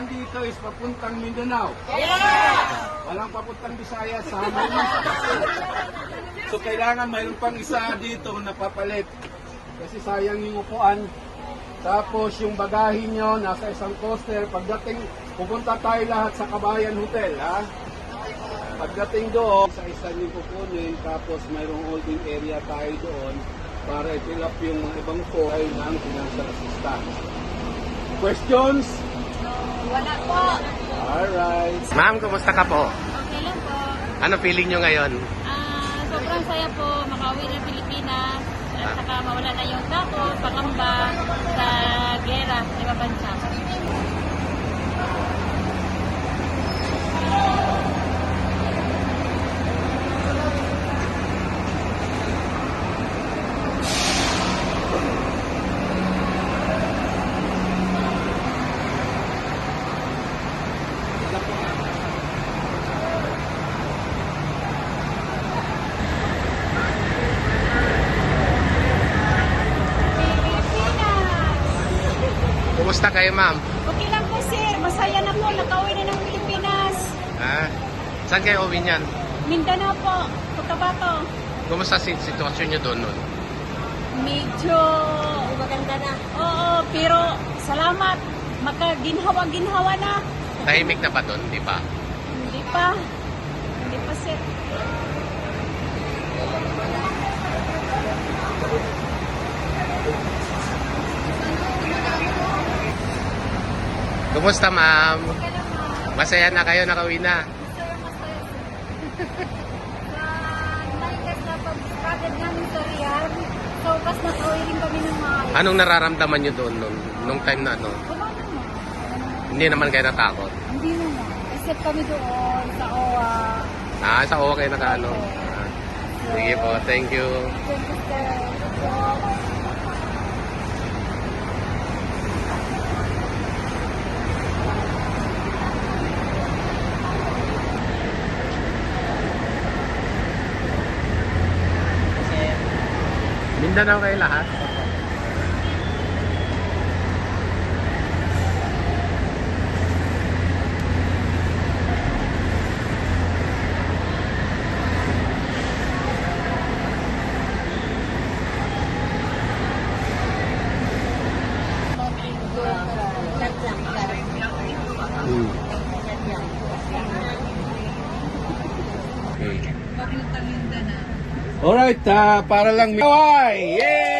nandito is papuntang Mindanao. Walang papuntang Visayas sa So kailangan mayroon pang isa dito na papalit. Kasi sayang yung upuan. Tapos yung bagahin nyo nasa isang coaster. Pagdating, pupunta tayo lahat sa Kabayan Hotel, ha? Pagdating doon, sa isa yung kukunin, tapos mayroong holding area tayo doon para i-fill up yung mga ibang form ng financial assistance. Questions? Wala po. Alright. Ma'am, kumusta ka po? Okay lang po. Ano feeling nyo ngayon? Sobrang saya po makauwi ng Pilipinas at saka mawala na yung takot, pangamba sa gera sa ibang bansa. Kumusta kayo, ma'am? Okay lang po sir, masaya na po, nakauwi na ng Pilipinas. Saan kayo uwi niyan? Mindanao po, Cotabato. Kumusta sitwasyon nyo doon nun? Medyo maganda na. Oo, pero salamat. Makaginhawa-ginhawa na. Tahimik na ba doon? Di ba? Hindi pa. Hindi pa sir. Kumusta, ma'am? Masaya na kayo, nakauwi na? Pag-struggle namin sa Riyadh, so pas nakauwi rin kami ng mga Anong nararamdaman nyo doon nung time na ano? Kumano mo? Hindi naman kayo natakot? Hindi naman. Except kami doon sa OWA. Sa OWA kayo nakaano? Sige po, thank you. Thank you, sir. Mindanao kayo lahat? Alright, para lang Hawaii! Yay!